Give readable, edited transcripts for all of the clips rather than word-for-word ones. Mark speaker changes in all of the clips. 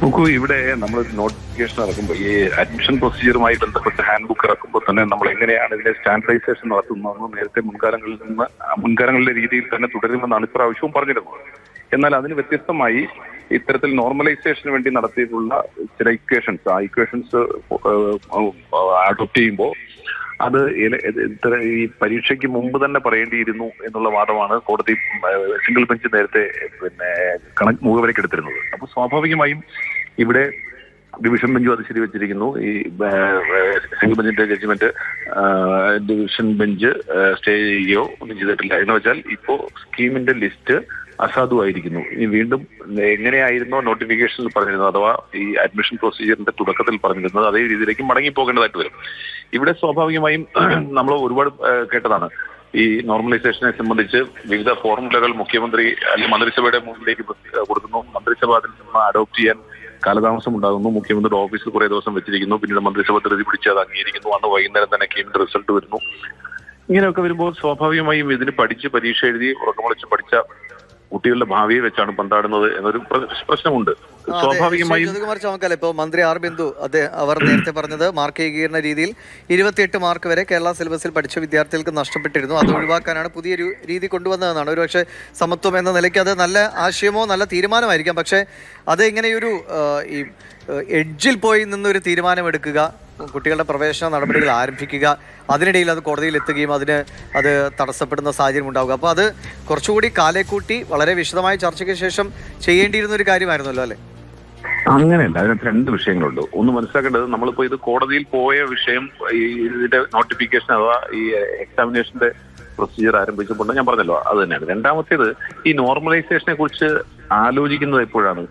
Speaker 1: നോക്കൂ, ഇവിടെ നമ്മൾ നോട്ടിഫിക്കേഷൻ ഇറക്കുമ്പോൾ ഈ അഡ്മിഷൻ പ്രൊസീജിയറുമായി ബന്ധപ്പെട്ട് ഹാൻഡ് ബുക്ക് ഇറക്കുമ്പോൾ തന്നെ നമ്മൾ എങ്ങനെയാണ് ഇതിന്റെ സ്റ്റാൻഡർഡൈസേഷൻ നടത്തുന്നതെന്ന് നേരത്തെ മുൻകാലങ്ങളിലെ രീതിയിൽ തന്നെ തുടരുമെന്നാണ് ഇപ്രാവശ്യവും പറഞ്ഞിരുന്നത്. എന്നാൽ അതിന് വ്യത്യസ്തമായി ഇത്തരത്തിൽ നോർമലൈസേഷന് വേണ്ടി നടത്തിയിട്ടുള്ള ചില ഇക്വേഷൻസ്, ആ ഇക്വേഷൻസ് അഡോപ്റ്റ് ചെയ്യുമ്പോൾ അത് ഈ പരീക്ഷയ്ക്ക് മുമ്പ് തന്നെ പറയേണ്ടിയിരുന്നു എന്നുള്ള വാദമാണ് കോടതി സിംഗിൾ ബെഞ്ച് നേരത്തെ മുഖവിലക്കെടുത്തിരുന്നത്. അപ്പോൾ സ്വാഭാവികമായും ഇവിടെ ഡിവിഷൻ ബെഞ്ചും അത് ശരിവെച്ചിരിക്കുന്നു. ഈ സിംഗിൾ ബെഞ്ചിന്റെ ജഡ്ജ്മെന്റ് ഡിവിഷൻ ബെഞ്ച് സ്റ്റേ ചെയ്യുകയോ ഒന്നും ചെയ്തിട്ടില്ല. എന്ന് വെച്ചാൽ ഇപ്പോ സ്കീമിന്റെ ലിസ്റ്റ് അസാധുവായിരിക്കുന്നു. ഇനി വീണ്ടും എങ്ങനെയായിരുന്നോ നോട്ടിഫിക്കേഷനിൽ പറഞ്ഞിരുന്നത് അഥവാ ഈ അഡ്മിഷൻ പ്രൊസീജിയറിന്റെ തുടക്കത്തിൽ പറഞ്ഞിരുന്നത് അതേ രീതിയിലേക്ക് മടങ്ങിപ്പോകേണ്ടതായിട്ട് വരും. ഇവിടെ സ്വാഭാവികമായും നമ്മൾ ഒരുപാട് കേട്ടതാണ് ഈ നോർമലൈസേഷനെ സംബന്ധിച്ച് വിവിധ ഫോർമുലകൾ മുഖ്യമന്ത്രി അല്ലെങ്കിൽ മന്ത്രിസഭയുടെ മുന്നിലേക്ക് കൊടുക്കുന്നു. മന്ത്രിസഭ അതിൽ നിന്ന് അഡോപ്റ്റ് ചെയ്യാൻ കാലതാമസം ഉണ്ടാകുന്നു. മുഖ്യമന്ത്രിയുടെ ഓഫീസിൽ കുറെ ദിവസം വെച്ചിരിക്കുന്നു. പിന്നീട് മന്ത്രിസഭ ധൃതി പിടിച്ച് അത് അംഗീകരിക്കുന്നു. അന്ന് വൈകുന്നേരം തന്നെ സ്കീമിന്റെ റിസൾട്ട് വരുന്നു. ഇങ്ങനെയൊക്കെ വരുമ്പോൾ സ്വാഭാവികമായും ഇതിന് പഠിച്ച് പരീക്ഷ എഴുതി ഉറക്കമുളച്ച് പഠിച്ച കുട്ടികളുടെ ഭാവിയെ വെച്ചാണ് പന്താടുന്നത് എന്നൊരു പ്രശ്നമുണ്ട്. സ്വാഭാവികമായും
Speaker 2: ഇപ്പൊ മന്ത്രി ആർ ബിന്ദു അവർ നേരത്തെ പറഞ്ഞത് മാർക്ക് ഏകീകരണ രീതിയിൽ 28 മാർക്ക് വരെ കേരള സിലബസിൽ പഠിച്ച വിദ്യാർത്ഥികൾക്ക് നഷ്ടപ്പെട്ടിരുന്നു. അത് ഒഴിവാക്കാനാണ് പുതിയൊരു രീതി കൊണ്ടുവന്നതെന്നാണ്. ഒരുപക്ഷെ സമത്വം എന്ന നിലയ്ക്ക് അത് നല്ല ആശയമോ നല്ല തീരുമാനമായിരിക്കാം. പക്ഷേ അത് ഇങ്ങനെയൊരു ഈ എഡ്ജിൽ പോയി നിന്നൊരു തീരുമാനമെടുക്കുക, കുട്ടികളുടെ പ്രവേശന നടപടികൾ ആരംഭിക്കുക, അതിനിടയിൽ അത് കോടതിയിൽ എത്തുകയും അത് തടസ്സപ്പെടുന്ന സാഹചര്യം ഉണ്ടാവുക. അപ്പോൾ അത് കുറച്ചുകൂടി കാലേക്കൂട്ടി വളരെ വിശദമായ ചർച്ചയ്ക്ക് ശേഷം ചെയ്യേണ്ടിയിരുന്ന ഒരു കാര്യമായിരുന്നല്ലോ അല്ലേ?
Speaker 1: അങ്ങനെയല്ല, അതിനകത്ത് രണ്ട് വിഷയങ്ങളുണ്ട്. ഒന്ന് മനസ്സിലാക്കേണ്ടത്, നമ്മളിപ്പോ ഇത് കോടതിയിൽ പോയ വിഷയം ഇതിന്റെ നോട്ടിഫിക്കേഷൻ അഥവാ ഈ എക്സാമിനേഷന്റെ പ്രൊസീജിയർ ആരംഭിച്ചപ്പോൾ ഞാൻ പറഞ്ഞല്ലോ അത് തന്നെയാണ്. രണ്ടാമത്തേത്, ഈ നോർമലൈസേഷനെ കുറിച്ച് ആലോചിക്കുന്നത് എപ്പോഴാണ്?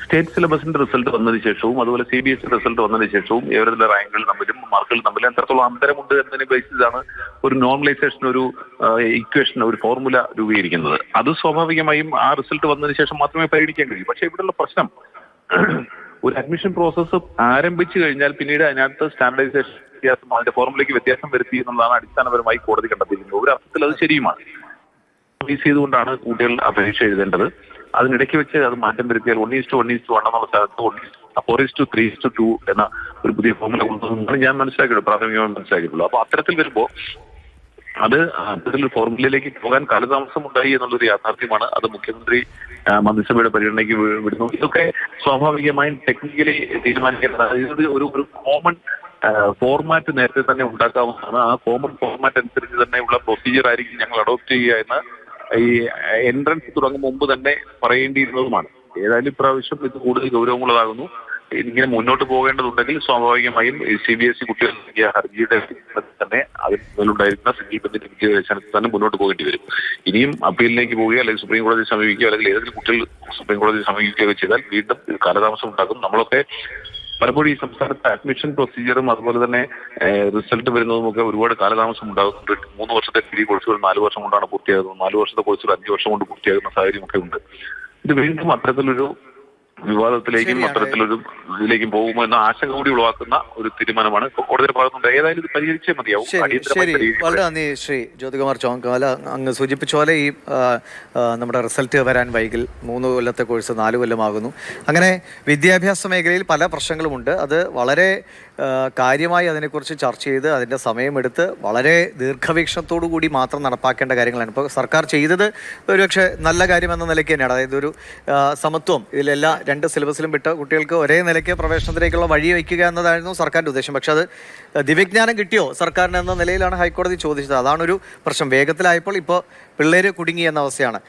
Speaker 1: സ്റ്റേറ്റ് സിലബസിന്റെ റിസൾട്ട് വന്നതിന് ശേഷവും അതുപോലെ CBSE റിസൾട്ട് വന്നതിന് ശേഷവും ഇവരുടെ റാങ്കുകൾ തമ്മിലും മാർക്കുകൾ തമ്മിലും എത്രത്തോളം അന്തരമുണ്ട് എന്നതിനെ ബേസിലാണ് ഒരു നോർമലൈസേഷൻ ഒരു ഇക്വേഷൻ ഒരു ഫോർമുല രൂപീകരിക്കുന്നത്. അത് സ്വാഭാവികമായും ആ റിസൾട്ട് വന്നതിന് ശേഷം മാത്രമേ പരിഗണിക്കാൻ കഴിയൂ. പക്ഷെ ഇവിടെയുള്ള പ്രശ്നം, ഒരു അഡ്മിഷൻ പ്രോസസ്സ് ആരംഭിച്ചു കഴിഞ്ഞാൽ പിന്നീട് അതിനകത്ത് സ്റ്റാൻഡർഡൈസേഷൻ വ്യത്യാസം, അതിന്റെ ഫോർമുലയ്ക്ക് വ്യത്യാസം വരുത്തി എന്നുള്ളതാണ് അടിസ്ഥാനപരമായി കോടതി കണ്ടെത്തിയിരിക്കുന്നത്. ഒരു അർത്ഥത്തിൽ അത് ശരിയുമാണ്. ഫീസ് ചെയ്തുകൊണ്ടാണ് കുട്ടികൾ പരീക്ഷ എഴുതേണ്ടത്. അതിനിടയ്ക്ക് വെച്ച് അത് മാറ്റം വരുത്തിയാൽ 1:1:1 എന്നുള്ള സ്ഥലത്ത് 4:3:2 എന്ന ഒരു പുതിയ ഫോർമുല കൊണ്ടുവന്നാണ് ഞാൻ മനസ്സിലാക്കിയിട്ടുള്ളൂ, പ്രാഥമികമായി മനസ്സിലാക്കിയിട്ടുള്ളൂ. അപ്പൊ അത്തരത്തിൽ വരുമ്പോൾ അത് അത്തരത്തിലൊരു ഫോർമുലയിലേക്ക് പോകാൻ കാലതാമസം ഉണ്ടായി എന്നുള്ളൊരു യാഥാർത്ഥ്യമാണ്. അത് മുഖ്യമന്ത്രി മന്ത്രിസഭയുടെ പരിഗണനയ്ക്ക് വിടുന്നു. ഇതൊക്കെ സ്വാഭാവികമായും ടെക്നിക്കലി തീരുമാനിക്കേണ്ടത്. ഒരു കോമൺ ഫോർമാറ്റ് നേരത്തെ തന്നെ ഉണ്ടാക്കാവുന്നതാണ്. ആ കോമൺ ഫോർമാറ്റ് അനുസരിച്ച് തന്നെയുള്ള പ്രൊസീജിയർ ആയിരിക്കും ഞങ്ങൾ അഡോപ്റ്റ് ചെയ്യുക എന്ന് ഈ എൻട്രൻസ് തുടങ്ങും മുമ്പ് തന്നെ പറയേണ്ടിയിരുന്നതുമാണ്. ഏതായാലും ഇപ്രാവശ്യം ഇത് കൂടുതൽ ഗൗരവമുള്ളതാകുന്നു. ഇങ്ങനെ മുന്നോട്ട് പോകേണ്ടതുണ്ടെങ്കിൽ സ്വാഭാവികമായും CBSE കുട്ടികൾ നൽകിയ ഹർജിയുടെ തന്നെ അതിലുണ്ടായിരുന്ന സിംഗിൾ ബെഞ്ചിന്റെ വിധിവെച്ചാൽ തന്നെ മുന്നോട്ട് പോകേണ്ടി വരും. ഇനിയും അപ്പീലിലേക്ക് പോവുകയോ അല്ലെങ്കിൽ സുപ്രീം കോടതി സമീപിക്കുകയോ അല്ലെങ്കിൽ ഏതെങ്കിലും കുട്ടികൾ സുപ്രീം കോടതി സമീപിക്കുകയോ ചെയ്താൽ വീണ്ടും കാലതാമസം ഉണ്ടാകും. നമ്മളൊക്കെ പലപ്പോഴും ഈ സംസ്ഥാനത്തെ അഡ്മിഷൻ പ്രൊസീജിയറും അതുപോലെ തന്നെ റിസൾട്ട് വരുന്നതുമൊക്കെ ഒരുപാട് കാലതാമസം ഉണ്ടാകുന്നുണ്ട്. 3 വർഷത്തെ ഡിഗ്രി കോഴ്സുകൾ 4 വർഷം കൊണ്ടാണ് പൂർത്തിയാകുന്നത്. 4 വർഷത്തെ കോഴ്സുകൾ 5 വർഷം കൊണ്ട് പൂർത്തിയാകുന്ന സാഹചര്യമൊക്കെ ഉണ്ട്. ഇത് വീണ്ടും അത്തരത്തിലൊരു വിവാദത്തിലേക്കും അത്തരത്തിലൊരു ഇതിലേക്കും പോകുമോ എന്ന ആശങ്ക കൂടി ഉളവാക്കുന്ന ഒരു തീരുമാനമാണ് കോടതി ഭാഗത്തുണ്ട്. ഏതായാലും ഇത് പരിഹരിച്ചേ മതിയാവും.
Speaker 2: വളരെ നന്ദി ശ്രീ ജ്യോതികുമാർ ചോങ്കാല. അങ്ങ് സൂചിപ്പിച്ച പോലെ ഈ നമ്മുടെ റിസൾട്ട് വരാൻ വൈകിൽ 3 കൊല്ലത്തെ കോഴ്സ് 4 കൊല്ലമാകുന്നു. അങ്ങനെ വിദ്യാഭ്യാസ മേഖലയിൽ പല പ്രശ്നങ്ങളുമുണ്ട്. അത് വളരെ കാര്യമായി അതിനെക്കുറിച്ച് ചർച്ച ചെയ്ത് അതിൻ്റെ സമയമെടുത്ത് വളരെ ദീർഘവീക്ഷണത്തോടു കൂടി മാത്രം നടപ്പാക്കേണ്ട കാര്യങ്ങളാണ്. ഇപ്പോൾ സർക്കാർ ചെയ്തത് ഒരുപക്ഷെ നല്ല കാര്യമെന്ന നിലയ്ക്ക് തന്നെയാണ്. അതായത് ഒരു സമത്വം ഇതിലെല്ലാം 2 സിലബസിലും വിട്ട കുട്ടികൾക്ക് ഒരേ നിലയ്ക്ക് പ്രവേശനത്തിലേക്കുള്ള വഴി വയ്ക്കുക എന്നതായിരുന്നു സർക്കാരിൻ്റെ ഉദ്ദേശം. പക്ഷെ അത് ദിവ്യജ്ഞാനം കിട്ടിയോ സർക്കാരിന് എന്ന നിലയിലാണ് ഹൈക്കോടതി ചോദിച്ചത്. അതാണൊരു പ്രശ്നം. വേഗത്തിലായപ്പോൾ ഇപ്പോൾ പിള്ളേർ കുടുങ്ങി എന്ന അവസ്ഥയാണ്.